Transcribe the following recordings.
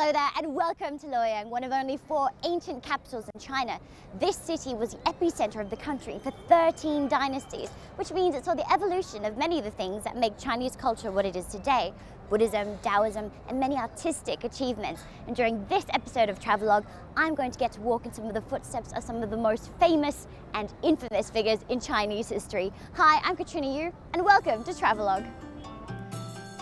Hello there and welcome to Luoyang, one of only 4 ancient capitals in China. This city was the epicenter of the country for 13 dynasties, which means it saw the evolution of many of the things that make Chinese culture what it is today. Buddhism, Taoism, and many artistic achievements. And during this episode of Travelogue, I'm going to get to walk in some of the footsteps of some of the most famous and infamous figures in Chinese history. Hi, I'm Katrina Yu, and welcome to Travelogue.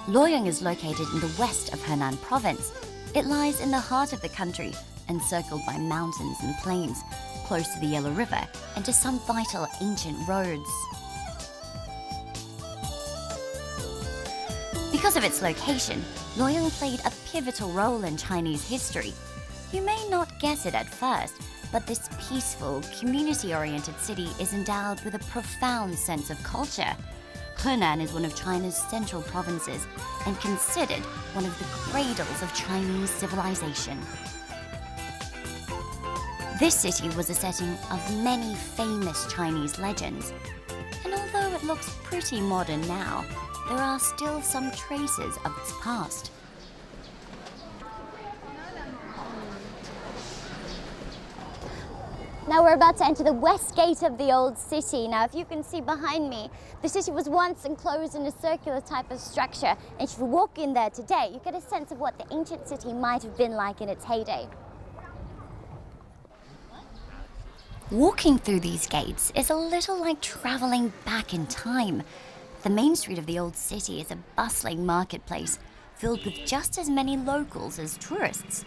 Luoyang is located in the west of Henan province. It lies in the heart of the country, encircled by mountains and plains, close to the Yellow River and to some vital ancient roads. Because of its location, Luoyang played a pivotal role in Chinese history. You may not guess it at first, but this peaceful, community-oriented city is endowed with a profound sense of culture. Henan is one of China's central provinces and considered one of the cradles of Chinese civilization. This city was a setting of many famous Chinese legends, and although it looks pretty modern now, there are still some traces of its past. Now we're about to enter the west gate of the old city. Now if you can see behind me, the city was once enclosed in a circular type of structure, and if you walk in there today, you get a sense of what the ancient city might have been like in its heyday. Walking through these gates is a little like traveling back in time. The main street of the old city is a bustling marketplace filled with just as many locals as tourists.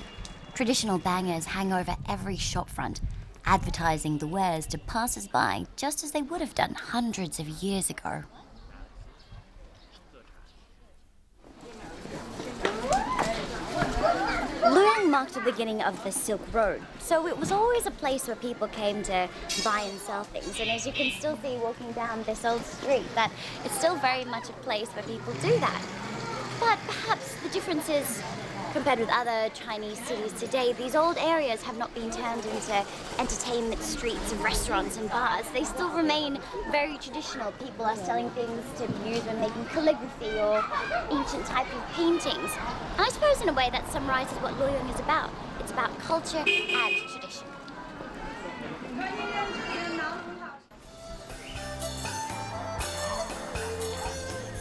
Traditional bangers hang over every shopfront, advertising the wares to passers-by just as they would have done hundreds of years ago. Luoyang marked the beginning of the Silk Road, so it was always a place where people came to buy and sell things. And as you can still see walking down this old street, that it's still very much a place where people do that. But perhaps the difference is, compared with other Chinese cities today, these old areas have not been turned into entertainment streets and restaurants and bars. They still remain very traditional. People are selling things to be used when making calligraphy or ancient type of paintings. And I suppose in a way that summarizes what Luoyang is about. It's about culture and tradition.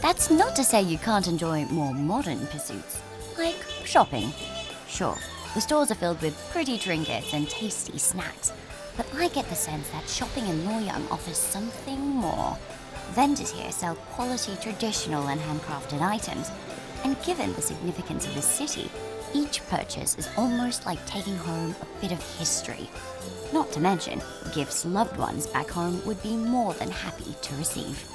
That's not to say you can't enjoy more modern pursuits, like shopping. Sure, the stores are filled with pretty trinkets and tasty snacks, but I get the sense that shopping in Luoyang offers something more. Vendors here sell quality traditional and handcrafted items, and given the significance of the city, each purchase is almost like taking home a bit of history. Not to mention, gifts loved ones back home would be more than happy to receive.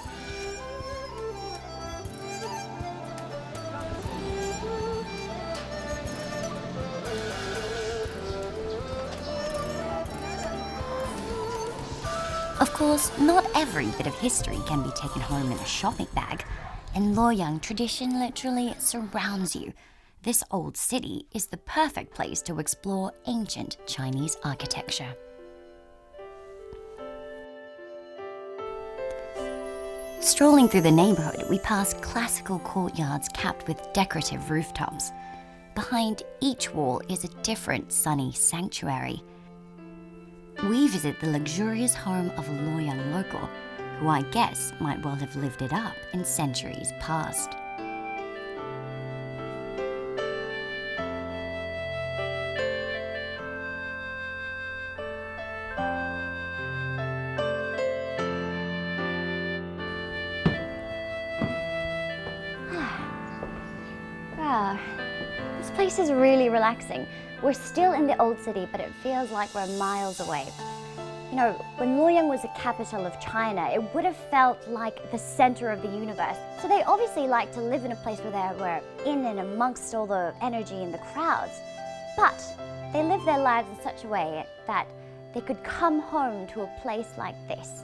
Of course, not every bit of history can be taken home in a shopping bag, and Luoyang tradition literally surrounds you. This old city is the perfect place to explore ancient Chinese architecture. Strolling through the neighborhood, we pass classical courtyards capped with decorative rooftops. Behind each wall is a different sunny sanctuary. We visit the luxurious home of a Luoyang local, who I guess might well have lived it up in centuries past. Wow, this place is really relaxing. We're still in the old city, but it feels like we're miles away. You know, when Luoyang was the capital of China, it would have felt like the center of the universe. So they obviously like to live in a place where they were in and amongst all the energy and the crowds. But they lived their lives in such a way that they could come home to a place like this.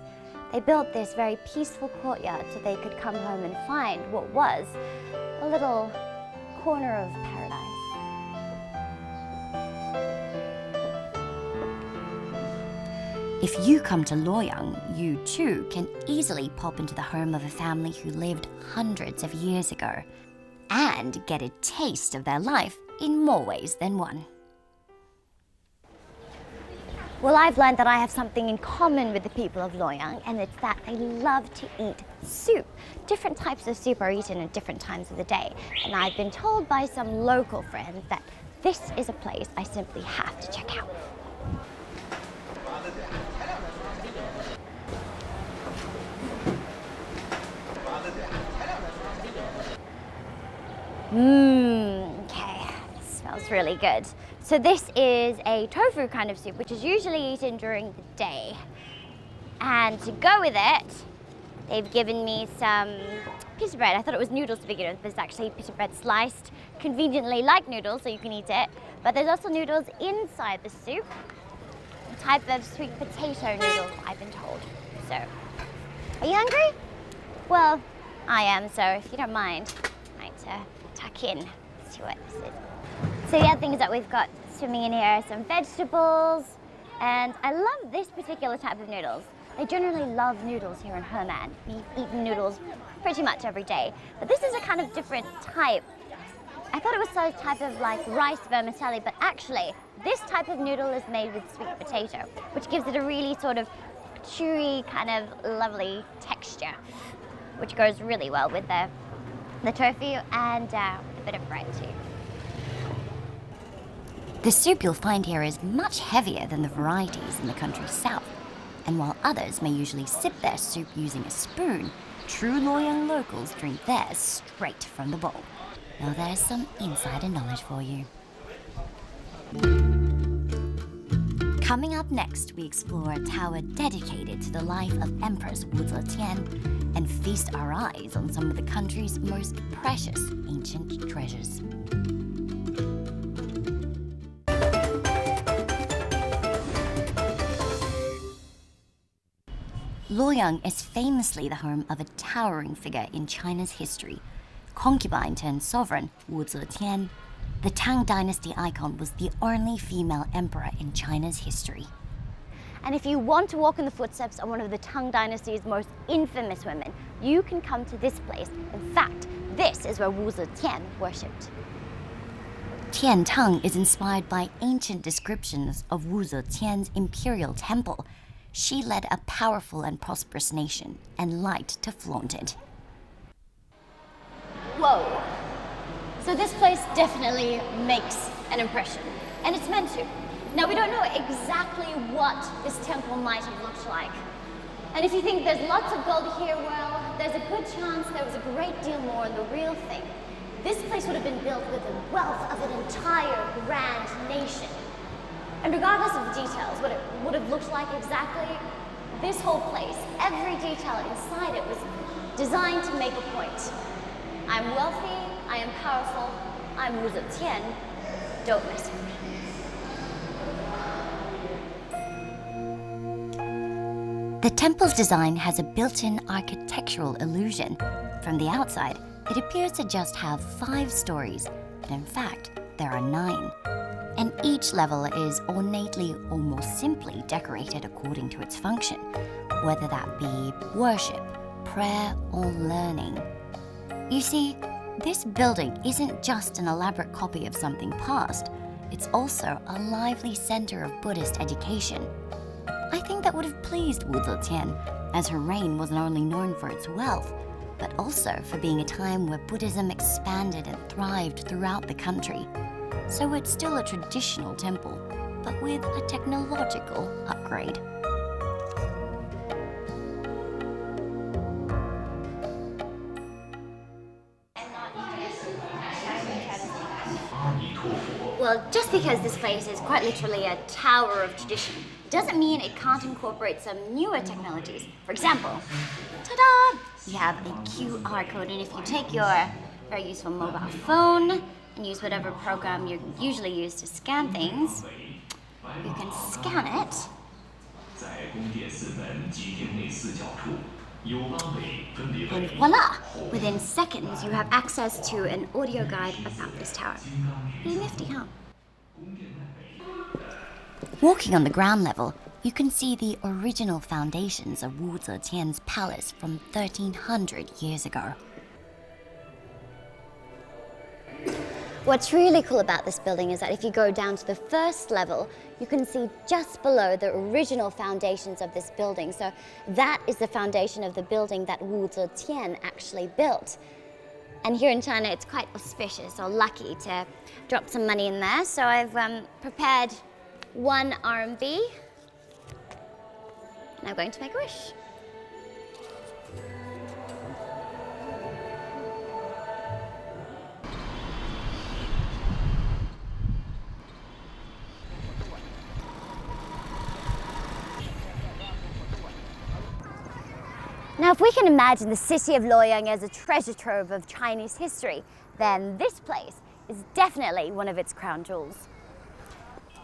They built this very peaceful courtyard so they could come home and find what was a little corner of paradise. If you come to Luoyang, you too can easily pop into the home of a family who lived hundreds of years ago and get a taste of their life in more ways than one. Well, I've learned that I have something in common with the people of Luoyang, and it's that they love to eat soup. Different types of soup are eaten at different times of the day, and I've been told by some local friends that this is a place I simply have to check out. Okay, smells really good. So this is a tofu kind of soup, which is usually eaten during the day. And to go with it, they've given me some pita bread. I thought it was noodles to begin with, but it's actually pita bread sliced conveniently like noodles, so you can eat it. But there's also noodles inside the soup, a type of sweet potato noodle, I've been told. So, are you hungry? Well, I am, so if you don't mind, I might tuck in, see what this is. So the other thing is that we've got swimming in here some vegetables, and I love this particular type of noodles. They generally love noodles here in Henan. We've eaten noodles pretty much every day, but this is a kind of different type. I thought it was some type of like rice vermicelli, but actually this type of noodle is made with sweet potato, which gives it a really sort of chewy, kind of lovely texture, which goes really well with the tofu and a bit of bread too. The soup you'll find here is much heavier than the varieties in the country's south, and while others may usually sip their soup using a spoon, true Luoyang locals drink theirs straight from the bowl. Now there's some insider knowledge for you. Coming up next, we explore a tower dedicated to the life of Empress Wu Zetian and feast our eyes on some of the country's most precious ancient treasures. Luoyang is famously the home of a towering figure in China's history, concubine turned sovereign Wu Zetian. The Tang Dynasty icon was the only female emperor in China's history. And if you want to walk in the footsteps of one of the Tang Dynasty's most infamous women, you can come to this place. In fact, this is where Wu Zetian worshipped. Tiantang is inspired by ancient descriptions of Wu Zetian's imperial temple. She led a powerful and prosperous nation and liked to flaunt it. Whoa. So this place definitely makes an impression, and it's meant to. Now, we don't know exactly what this temple might have looked like. And if you think there's lots of gold here, well, there's a good chance there was a great deal more in the real thing. This place would have been built with the wealth of an entire grand nation. And regardless of the details, what it would have looked like exactly, this whole place, every detail inside it was designed to make a point. I'm wealthy, I am powerful, I'm Wu Zetian, don't mess with me. The temple's design has a built-in architectural illusion. From the outside, it appears to just have 5 stories, but in fact, there are 9. And each level is ornately or more simply decorated according to its function, whether that be worship, prayer, or learning. You see, this building isn't just an elaborate copy of something past, it's also a lively center of Buddhist education. I think that would have pleased Wu Zetian, as her reign wasn't only known for its wealth, but also for being a time where Buddhism expanded and thrived throughout the country. So it's still a traditional temple, but with a technological upgrade. Well, just because this place is quite literally a tower of tradition doesn't mean it can't incorporate some newer technologies. For example, ta-da! You have a QR code, and if you take your very useful mobile phone and use whatever program you usually use to scan things, you can scan it. And voila! Within seconds, you have access to an audio guide about this tower. Pretty nifty, huh? Walking on the ground level, you can see the original foundations of Wu Zetian's palace from 1300 years ago. What's really cool about this building is that if you go down to the first level, you can see just below the original foundations of this building. So that is the foundation of the building that Wu Zetian actually built. And here in China, it's quite auspicious or lucky to drop some money in there. So I've prepared 1 RMB. And I'm going to make a wish. Now, if we can imagine the city of Luoyang as a treasure trove of Chinese history, then this place is definitely one of its crown jewels.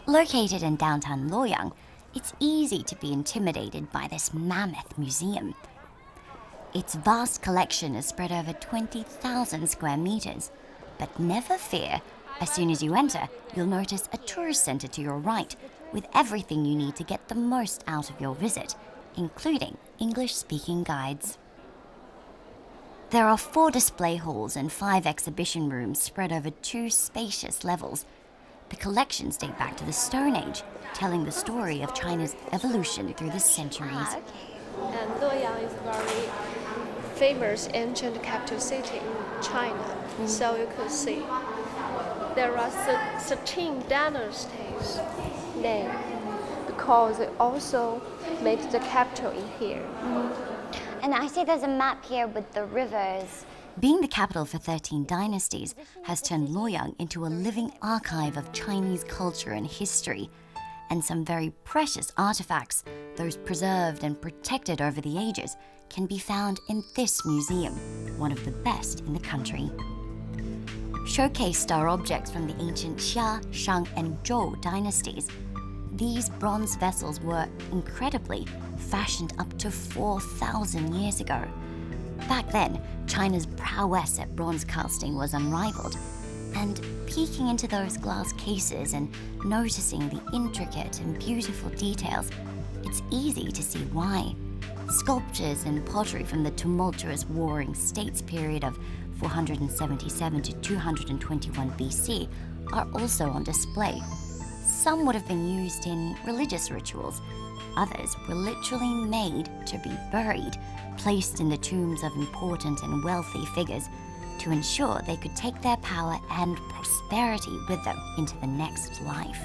Located in downtown Luoyang, it's easy to be intimidated by this mammoth museum. Its vast collection is spread over 20,000 square meters. But never fear, as soon as you enter, you'll notice a tourist center to your right with everything you need to get the most out of your visit, including English-speaking guides. There are 4 display halls and 5 exhibition rooms spread over 2 spacious levels. The collections date back to the Stone Age, telling the story of China's evolution through the centuries. And Luoyang is a very famous ancient capital city in China. So you could see there are 13 dynasties named because they also made the capital in here. And I see there's a map here with the rivers. Being the capital for 13 dynasties has turned Luoyang into a living archive of Chinese culture and history. And some very precious artifacts, those preserved and protected over the ages, can be found in this museum, one of the best in the country. Showcased are objects from the ancient Xia, Shang, and Zhou dynasties. These bronze vessels were, incredibly, fashioned up to 4,000 years ago. Back then, China's prowess at bronze casting was unrivaled. And peeking into those glass cases and noticing the intricate and beautiful details, it's easy to see why. Sculptures and pottery from the tumultuous Warring States period of 477 to 221 BC are also on display. Some would have been used in religious rituals. Others were literally made to be buried, placed in the tombs of important and wealthy figures to ensure they could take their power and prosperity with them into the next life.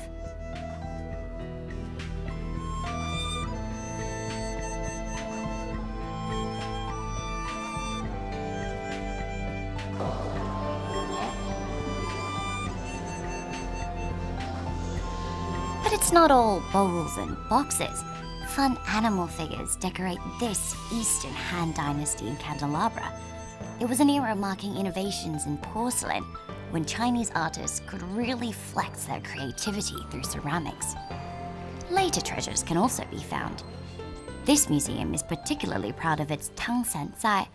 But it's not all bowls and boxes. Fun animal figures decorate this Eastern Han Dynasty candelabra. It was an era marking innovations in porcelain, when Chinese artists could really flex their creativity through ceramics. Later treasures can also be found. This museum is particularly proud of its Tang San Zai,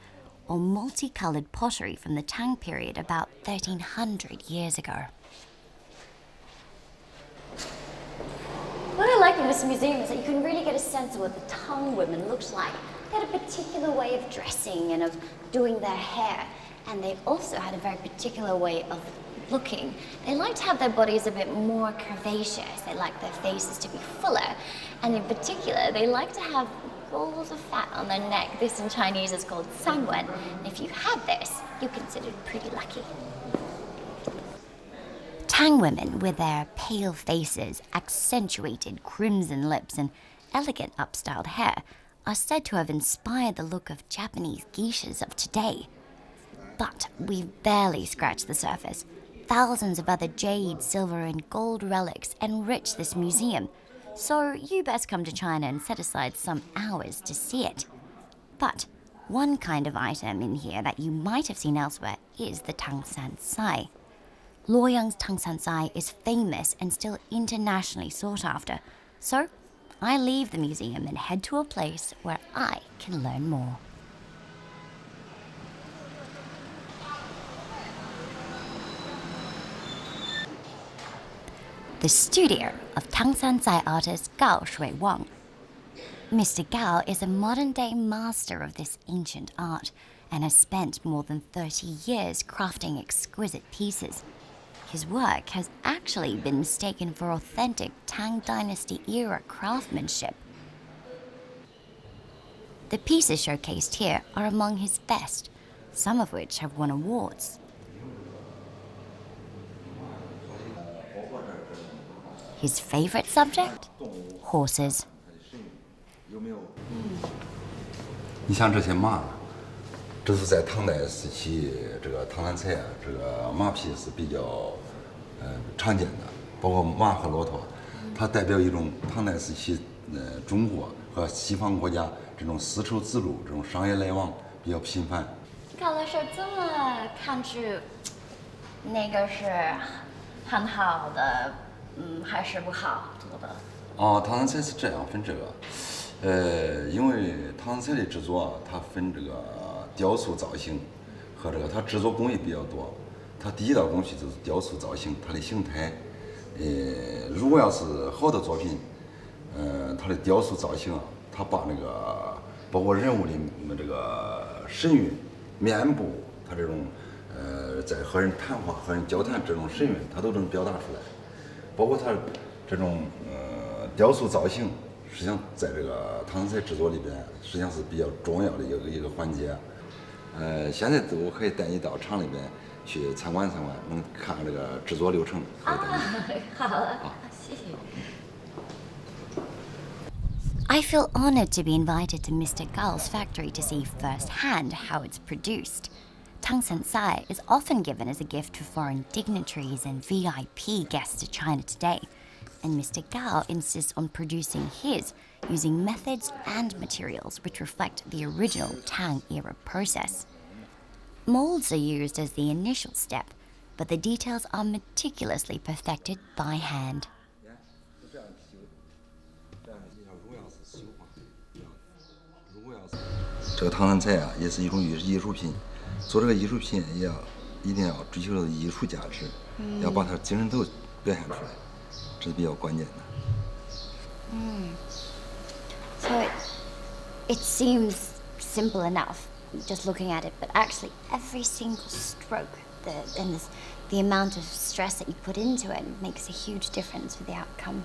or multicolored pottery from the Tang period about 1300 years ago. What I like in this museum is that you can really get a sense of what the Tang women looked like. They had a particular way of dressing and of doing their hair, and they also had a very particular way of looking. They liked to have their bodies a bit more curvaceous. They liked their faces to be fuller, and in particular, they liked to have balls of fat on their neck. This in Chinese is called sanwen. And if you had this, you're considered pretty lucky. Tang women, with their pale faces, accentuated crimson lips, and elegant upstyled hair, are said to have inspired the look of Japanese geishas of today. But we've barely scratched the surface. Thousands of other jade, silver, and gold relics enrich this museum, so you best come to China and set aside some hours to see it. But one kind of item in here that you might have seen elsewhere is the Tang San Sai. Luoyang's Tang San Sai is famous and still internationally sought after, so I leave the museum and head to a place where I can learn more. The studio of Tang San Sai artist Gao Shuiwang. Mr. Gao is a modern-day master of this ancient art and has spent more than 30 years crafting exquisite pieces. His work has actually been mistaken for authentic Tang Dynasty era craftsmanship. The pieces showcased here are among his best, some of which have won awards. His favorite subject? Horses. 你像这些马，这是在唐代时期，这个唐三彩啊，这个马匹是比较常见的，包括马和骆驼，它代表一种唐代时期中国和西方国家这种丝绸之路这种商业来往比较频繁。看了是这么看出，那个是很好的，还是不好做的？哦，唐三彩是这样分这个，因为唐三彩的制作啊，它分这个雕塑造型和这个它制作工艺比较多。它第一道工序就是雕塑造型，它的形态，如果要是好的作品，它的雕塑造型啊，它把那个包括人物的这个神韵、面部，它这种在和人谈话、和人交谈这种神韵，它都能表达出来。包括它这种雕塑造型，实际上在这个唐三彩制作里边，实际上是比较重要的一个环节。现在我可以带你到厂里边去参观参观，能看看这个制作流程。可以带你。好了，谢谢。I feel honored to be invited to Mr. Gao's factory to see firsthand how it's produced. Tang San Sai is often given as a gift to foreign dignitaries and VIP guests to China today, and Mr. Gao insists on producing his using methods and materials which reflect the original Tang era process. Molds are used as the initial step, but the details are meticulously perfected by hand. 这个唐三彩啊，也是一种艺术品。做这个艺术品一定要追求的艺术价值，要把它精神头表现出来，这是比较关键的。So it seems simple enough, just looking at it, but actually every single stroke, the amount of stress that you put into it makes a huge difference for the outcome.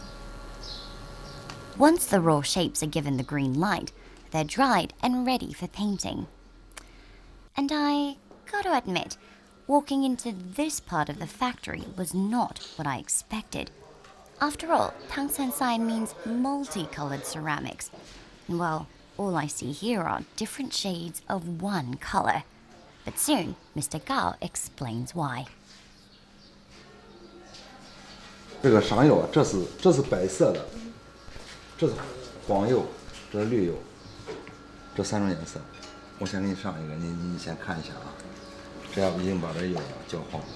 Once the raw shapes are given the green light, they're dried and ready for painting. And I gotta admit, walking into this part of the factory was not what I expected. After all, Tang San Sai means multicolored ceramics. And well, all I see here are different shades of one color. But soon, Mr. Gao explains why. 这个上釉啊，这是白色的，这是黄釉，这是绿釉，这三种颜色。我先给你上一个，你先看一下啊。这样已经把这釉焦黄了，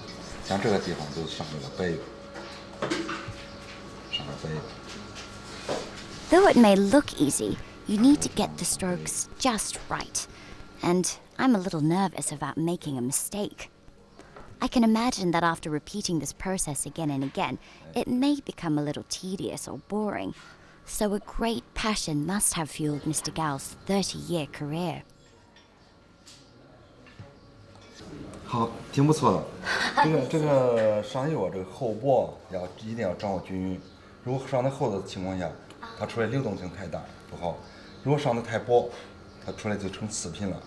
像这个地方就上这个白釉，上个白釉。 Though it may look easy, you need to get the strokes just right. And I'm a little nervous about making a mistake. I can imagine that after repeating this process again and again, it may become a little tedious or boring. So a great passion must have fueled Mr. Gao's 30-year career. 好，挺不错的。这个上釉啊，这个厚薄一定要掌握均匀。如果上的厚的情况下，它出来流动性太大不好；如果上的太薄，它出来就成次品了。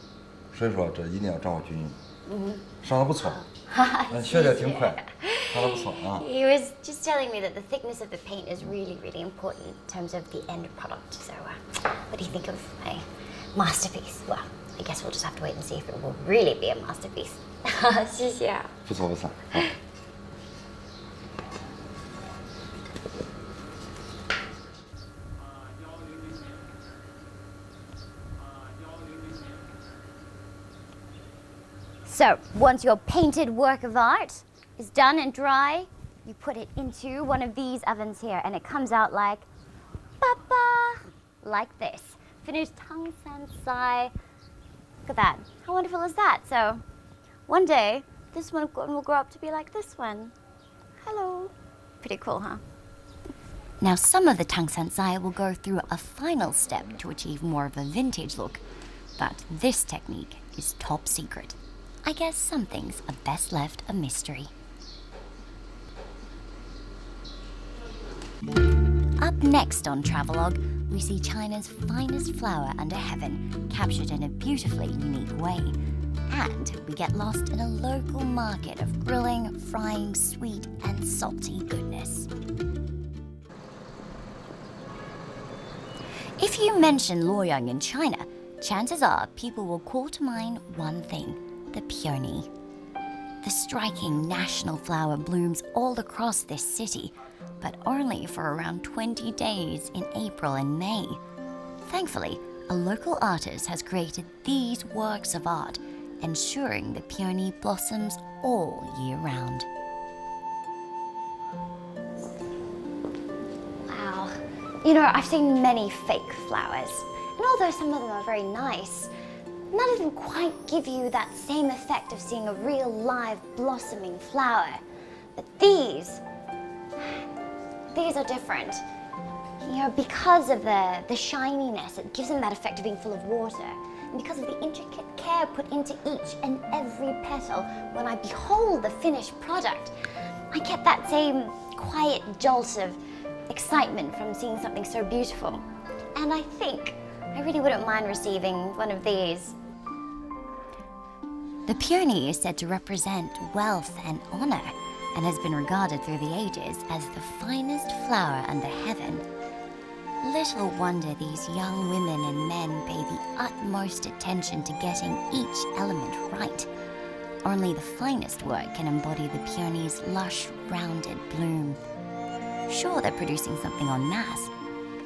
所以说这一定要掌握均匀。上的不错，学得挺快，上的不错啊。He was just telling me that the thickness of the paint is really, really important in terms of the end product. So, what do you think of my masterpiece? Well, I guess we'll just have to wait and see if it will really be a masterpiece. 谢谢啊。不错不错。好。So, once your painted work of art is done and dry, you put it into one of these ovens here, and it comes out like, like this. Finished Tang San Sai. Look at that. How wonderful is that? So, one day, this one will grow up to be like this one. Hello. Pretty cool, huh? Now, some of the Tang San Sai will go through a final step to achieve more of a vintage look, but this technique is top secret. I guess some things are best left a mystery. Next on Travelogue, we see China's finest flower under heaven, captured in a beautifully unique way. And we get lost in a local market of grilling, frying, sweet and salty goodness. If you mention Luoyang in China, chances are people will call to mind one thing, the peony. The striking national flower blooms all across this city, but only for around 20 days in April and May. Thankfully, a local artist has created these works of art, ensuring the peony blossoms all year round. Wow. You know, I've seen many fake flowers, and although some of them are very nice, none of them quite give you that same effect of seeing a real live blossoming flower. But these are different. You know, because of the shininess, it gives them that effect of being full of water. And because of the intricate care put into each and every petal, when I behold the finished product, I get that same quiet jolt of excitement from seeing something so beautiful. And I think I really wouldn't mind receiving one of these. The peony is said to represent wealth and honor, and has been regarded through the ages as the finest flower under heaven. Little wonder these young women and men pay the utmost attention to getting each element right. Only the finest work can embody the peony's lush, rounded bloom. Sure, they're producing something en masse,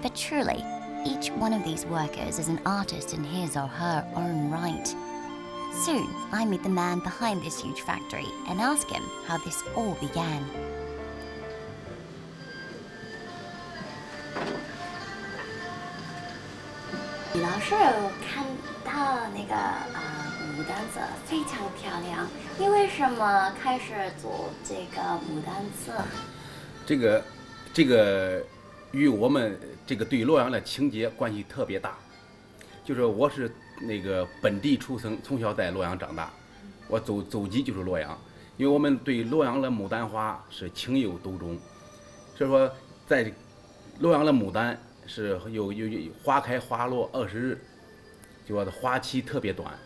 but truly, each one of these workers is an artist in his or her own right. Soon, I meet the man behind this huge factory and ask him how this all began. 李老师，我看到那个牡丹色非常漂亮，你为什么开始做这个牡丹色？这个与我们这个对洛阳的情节关系特别大。就是我是那个本地出生，从小在洛阳长大，我祖籍就是洛阳，因为我们对洛阳的牡丹花是情有独钟，所以说在洛阳的牡丹是有花开花落20日，就说的花期特别短。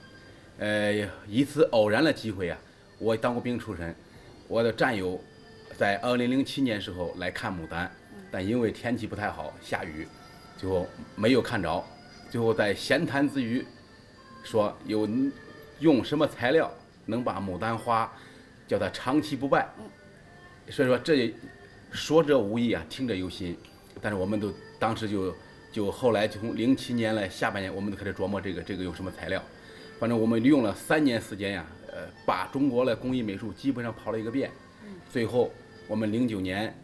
一次偶然的机会啊，我当过兵出身，我的战友在2007年时候来看牡丹，但因为天气不太好，下雨，最后没有看着。最后在闲谈之余，说用什么材料能把牡丹花叫它长期不败。所以说这说者无意啊，听者有心。但是我们都当时就后来从07年来下半年，我们都开始琢磨这个有什么材料。反正我们用了3年时间呀，把中国的工艺美术基本上跑了一个遍。最后我们09年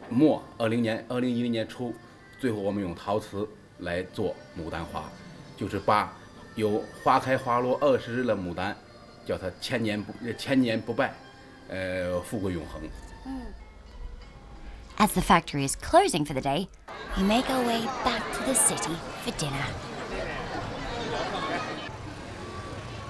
末2010年初，最后我们用陶瓷来做牡丹花，就是把有花开花落20日的牡丹，叫它千年不败，富贵永恒。As the factory is closing for the day, we make our way back to the city for dinner.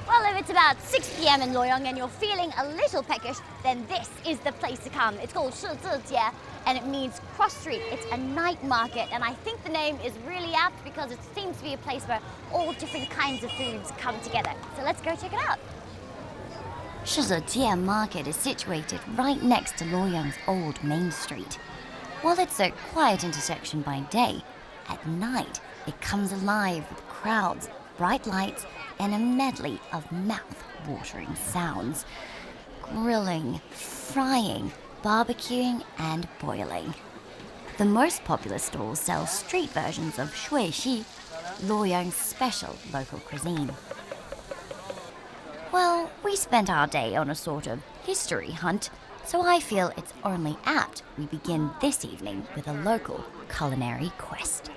Well, if it's about 6 p.m. in Luoyang and you're feeling a little peckish, then this is the place to come. It's called Shizijie, and it means cross street. It's a night market, and I think the name is really apt because it seems to be a place where all different kinds of foods come together. So let's go check it out. Shizijie Market is situated right next to Luoyang's old main street. While it's a quiet intersection by day, at night it comes alive with crowds, bright lights, and a medley of mouth-watering sounds. Grilling, frying, barbecuing, and boiling. The most popular stalls sell street versions of shuixi, Luoyang's special local cuisine. Well, we spent our day on a sort of history hunt, so I feel it's only apt we begin this evening with a local culinary quest.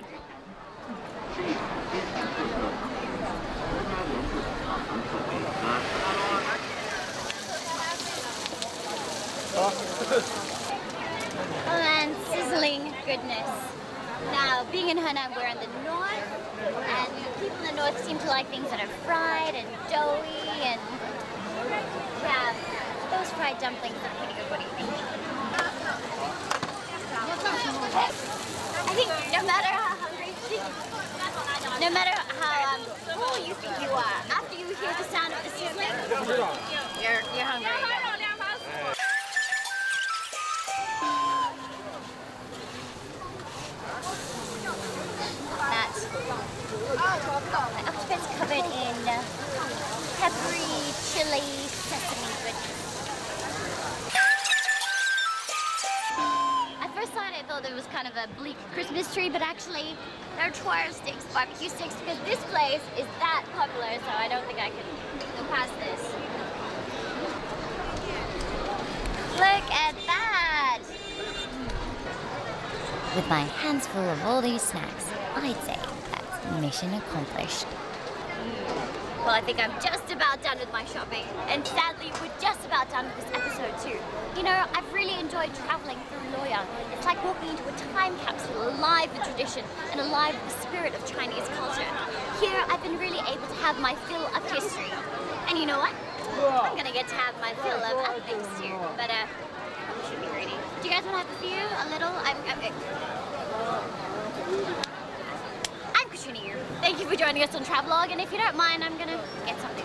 Oh man, sizzling goodness. Now, being in Henan, we're in the north, and people in the north seem to like things that are fried and doughy, and yeah, those fried dumplings are pretty good. What do you think? I think matter how hungry, no matter how full you think you are, after you hear the sound of the sizzling, you're hungry. That my octopus covered in peppery, chili, sesame goodness. At first sight, I thought it was kind of a bleak Christmas tree, but actually, they're twirl sticks, barbecue sticks, because this place is that popular, so I don't think I can go past this. Look at that! With my hands full of all these snacks, I'd say that's mission accomplished. Well, I think I'm just about done with my shopping, and sadly, we're just about done with this episode too. You know, I've really enjoyed traveling through Luoyang. It's like walking into a time capsule, alive with tradition and alive with the spirit of Chinese culture. Here, I've been really able to have my fill of history. And you know what? I'm gonna get to have my fill of other things too, but we should be greedy. Do you guys want to have a few? A little? I'm Katrina Yu. Thank you for joining us on Travelogue, and if you don't mind, I'm gonna get something.